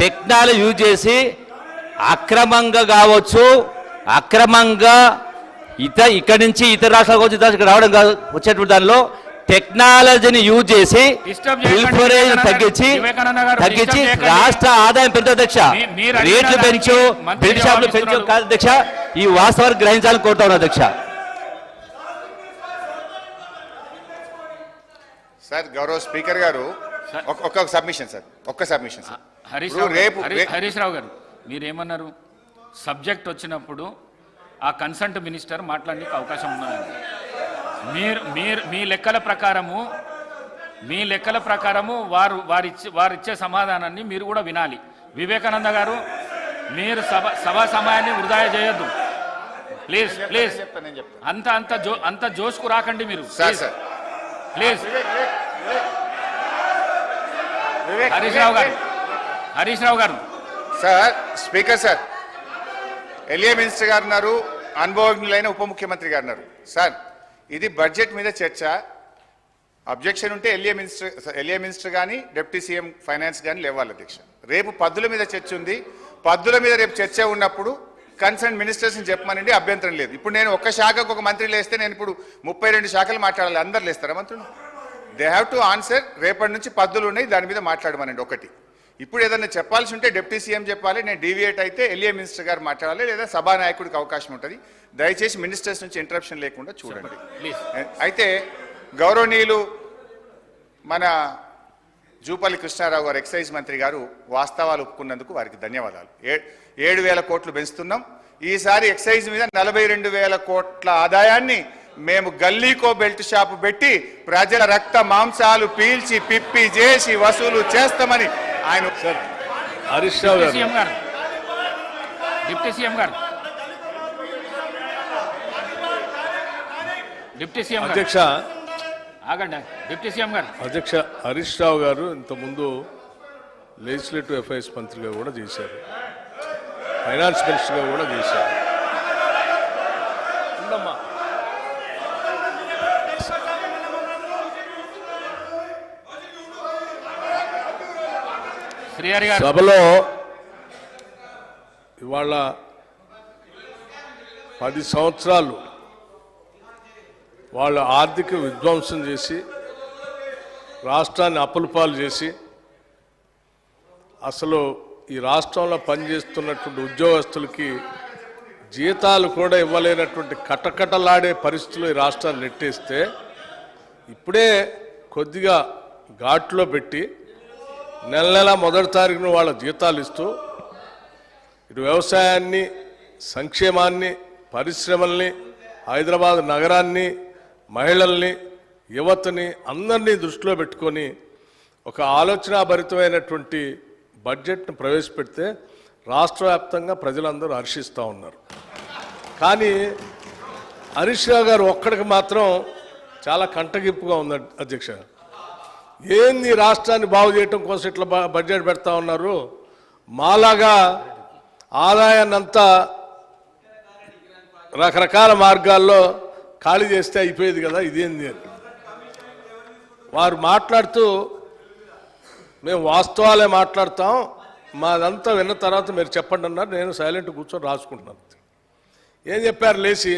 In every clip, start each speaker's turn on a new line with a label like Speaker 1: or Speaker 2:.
Speaker 1: Technology use చేసి అక్రమంగా కావచ్చు, అక్రమంగా ఇక్కడి నుంచి ఇతర రాష్ట్రాలకు వచ్చి రావడం కాదు, వచ్చేటువంటి దానిలో టెక్నాలజీని యూజ్ చేసి తగ్గించి రాష్ట్ర ఆదాయం పెంచు అధ్యక్ష, రేట్లు పెంచు, బెల్ట్ షాపులు పెంచు కాదు అధ్యక్ష, ఈ వాస్తవాన్ని గ్రహించాలని కోరుతా ఉన్నా అధ్యక్ష.
Speaker 2: సార్ గౌరవ స్పీకర్ గారు ఒక్క సబ్మిషన్ సార్,
Speaker 3: హరీష్ రావు గారు మీరేమన్నారు? సబ్జెక్ట్ వచ్చినప్పుడు ఆ కన్సల్ట్ మినిస్టర్ మాట్లాడడానికి అవకాశం ఉన్నదండి. మీ లెక్కల ప్రకారము వారిచ్చే సమాధానాన్ని మీరు కూడా వినాలి. వివేకానంద గారు మీరు సభా సమయాన్ని వృధా చేయొద్దు ప్లీజ్. అంత జోష్కు రాకండి మీరు ప్లీజ్. హరీష్ రావు గారు
Speaker 2: sir, speaker sir, LA minister గారు ఉన్నారు, అనుభవజ్ఞులైన ఉప ముఖ్యమంత్రి గారు ఉన్నారు. సార్ ఇది బడ్జెట్ మీద చర్చ, అబ్జెక్షన్ ఉంటే ఎల్ఏ మినిస్టర్ కానీ డిప్యూటీ సీఎం ఫైనాన్స్ కానీ లేవాలి అధ్యక్ష. రేపు పద్దుల మీద చర్చ ఉంది, పద్దుల మీద రేపు చర్చ ఉన్నప్పుడు కన్సర్న్ మినిస్టర్స్ని చెప్పమనండి, అభ్యంతరం లేదు. ఇప్పుడు నేను ఒక్క శాఖకు ఒక మంత్రి లేస్తే నేను ఇప్పుడు 32 శాఖలు మాట్లాడాలి, అందరు లేస్తారా మంత్రులు? They have to answer. రేపటి నుంచి పద్దులు ఉన్నాయి, దాని మీద మాట్లాడమనండి ఒకటి. ఇప్పుడు ఏదన్నా చెప్పాల్సి ఉంటే డిప్యూటీ సీఎం చెప్పాలి, నేను డీవియేట్ అయితే ఎల్ఏ మినిస్టర్ గారు మాట్లాడాలి, లేదా సభానాయకుడికి అవకాశం ఉంటుంది. దయచేసి మినిస్టర్స్ నుంచి ఇంటరప్షన్ లేకుండా చూడండి. అయితే గౌరవనీయులు మన జూపల్లి కృష్ణారావు గారు ఎక్సైజ్ మంత్రి గారు వాస్తవాలు ఒప్పుకున్నందుకు వారికి ధన్యవాదాలు. 7,000 కోట్లు పెంచుతున్నాం. ఈసారి ఎక్సైజ్ మీద 42,000 కోట్ల ఆదాయాన్ని మేము గల్లీకో బెల్ట్ షాపు పెట్టి ప్రజల రక్త మాంసాలు పీల్చి పిప్పి చేసి వసూలు చేస్తామని ఆయన
Speaker 3: హరీష్ రావు గారు డిప్యూటీ సీఎం
Speaker 4: అధ్యక్ష
Speaker 3: ఆగండి. డిప్యూటీ సీఎం గారు
Speaker 4: అధ్యక్ష హరీష్ రావు గారు ఇంతకుముందు లెజిస్లేటివ్ అఫైర్స్ మంత్రిగా కూడా చేశారు, ఫైనాన్స్ మినిస్టర్గా కూడా చేశారు. సభలో ఇవాళ 10 సంవత్సరాలు వాళ్ళ ఆర్థిక విధ్వంసం చేసి రాష్ట్రాన్ని అప్పులపాలు చేసి అసలు ఈ రాష్ట్రంలో పనిచేస్తున్నటువంటి ఉద్యోగస్తులకి జీతాలు కూడా ఇవ్వలేనటువంటి కటకటలాడే పరిస్థితులు ఈ రాష్ట్రాన్ని నెట్టేస్తే ఇప్పుడే కొద్దిగా ఘాట్లో పెట్టి నెల మొదటి తారీఖున వాళ్ళ జీతాలు ఇస్తూ ఇటు వ్యవసాయాన్ని, సంక్షేమాన్ని, పరిశ్రమల్ని, హైదరాబాద్ నగరాన్ని, మహిళల్ని, యువతని అందరినీ దృష్టిలో పెట్టుకొని ఒక ఆలోచనాభరితమైనటువంటి బడ్జెట్ను ప్రవేశపెడితే రాష్ట్ర వ్యాప్తంగా ప్రజలందరూ హర్షిస్తూ ఉన్నారు. కానీ హరీష్ రావు గారు ఒక్కడికి మాత్రం చాలా కంటగింపుగా ఉంది అధ్యక్ష. ఏంది రాష్ట్రాన్ని బాగు చేయటం కోసం ఇట్లా బడ్జెట్ పెడతా ఉన్నారు, మాలాగా ఆదాయాన్ని అంతా రకరకాల మార్గాల్లో ఖాళీ చేస్తే అయిపోయేది కదా, ఇదేంది అని వారు మాట్లాడుతూ మేము వాస్తవాలే మాట్లాడతాం, మాదంతా విన్న తర్వాత మీరు చెప్పండి అన్నారు. నేను సైలెంట్ కూర్చొని రాసుకుంటున్నాను. ఏం చెప్పారు? లేచి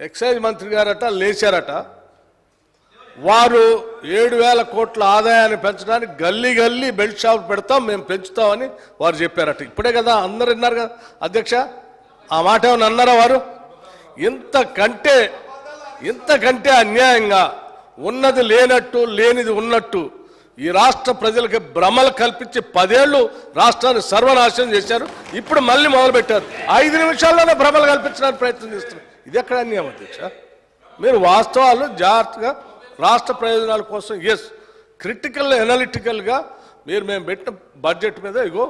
Speaker 4: ఎక్సైజ్ మంత్రి గారట లేచారట, వారు 7,000 కోట్ల ఆదాయాన్ని పెంచడానికి గల్లీ బెల్ట్ షాప్ పెడతాం, మేము పెంచుతామని వారు చెప్పారట. ఇప్పుడే కదా అందరు విన్నారు కదా అధ్యక్ష, ఆ మాట ఏమన్నా అన్నారా వారు? ఇంతకంటే అన్యాయంగా ఉన్నది లేనట్టు లేనిది ఉన్నట్టు ఈ రాష్ట్ర ప్రజలకి భ్రమలు కల్పించి 10 ఏళ్ళు రాష్ట్రాన్ని సర్వనాశనం చేశారు. ఇప్పుడు మళ్ళీ మొదలుపెట్టారు, 5 నిమిషాల్లోనే భ్రమలు కల్పించడానికి ప్రయత్నం చేస్తున్నారు. ఇది ఎక్కడ అన్యాయం అధ్యక్ష? మీరు వాస్తవాలు జాగ్రత్తగా రాష్ట్ర ప్రయోజనాల కోసం క్రిటికల్ ఎనాలిటికల్గా మేము పెట్టిన బడ్జెట్ మీద ఇగో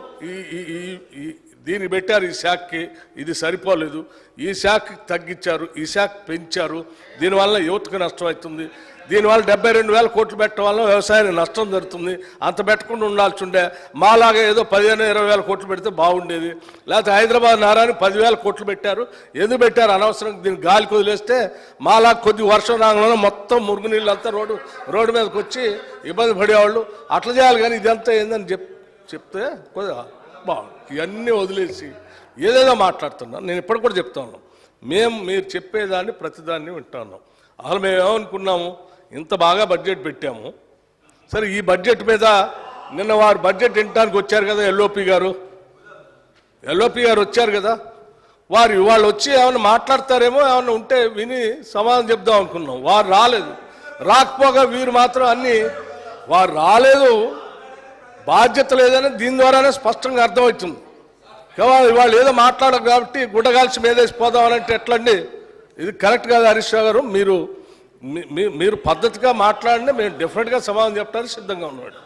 Speaker 4: దీన్ని పెట్టారు, ఈ శాఖకి ఇది సరిపోలేదు, ఈ శాఖకి తగ్గించారు, ఈ శాఖ పెంచారు, దీనివల్ల యువతకు నష్టం అవుతుంది, దీనివల్ల 72,000 కోట్లు పెట్టడం వల్ల వ్యవసాయానికి నష్టం జరుగుతుంది, అంత పెట్టకుండా ఉండాల్సి ఉండే, మాలాగా ఏదో 15,000-20,000 కోట్లు పెడితే బాగుండేది, లేకపోతే హైదరాబాద్ నగరానికి 10,000 కోట్లు పెట్టారు, ఎందుకు పెట్టారు అనవసరం, దీన్ని గాలికి వదిలేస్తే మాలాగా కొద్ది వర్షం రాగానే మొత్తం మురుగునీళ్ళు అంతా రోడ్డు మీదకి వచ్చి ఇబ్బంది పడేవాళ్ళు, అట్లా చేయాలి. కానీ ఇదంతా ఏందని చెప్తే కొద్దిగా బాగుంది. ఇవన్నీ వదిలేసి ఏదేదో మాట్లాడుతున్నాను. నేను ఇప్పటికి కూడా చెప్తాను, మీరు చెప్పేదాన్ని ప్రతిదాన్ని వింటున్నాం. అసలు మేము ఏమనుకున్నాము, ఇంత బాగా బడ్జెట్ పెట్టాము, సరే ఈ బడ్జెట్ మీద నిన్న వారు బడ్జెట్ వినడానికి వచ్చారు కదా, ఎల్ఓపి గారు వచ్చారు కదా, వాళ్ళు వచ్చి ఏమైనా మాట్లాడతారేమో, ఏమైనా ఉంటే విని సమాధానం చెప్దాం అనుకున్నాం. వారు రాలేదు. రాకపోగా వీరు మాత్రం అన్నీ వారు రాలేదు, బాధ్యత లేదని దీని ద్వారానే స్పష్టంగా అర్థమవుతుంది. వాళ్ళు ఏదో మాట్లాడరు కాబట్టి గుడ్డగాల్చి మీదేసి పోదామనంటే ఎట్లండి? ఇది కరెక్ట్ కాదు. హరీష్ రావు గారు, మీరు పద్ధతిగా మాట్లాడినా మేము డెఫినెట్గా సమాధానం చెప్పడానికి సిద్ధంగా ఉన్నాడు.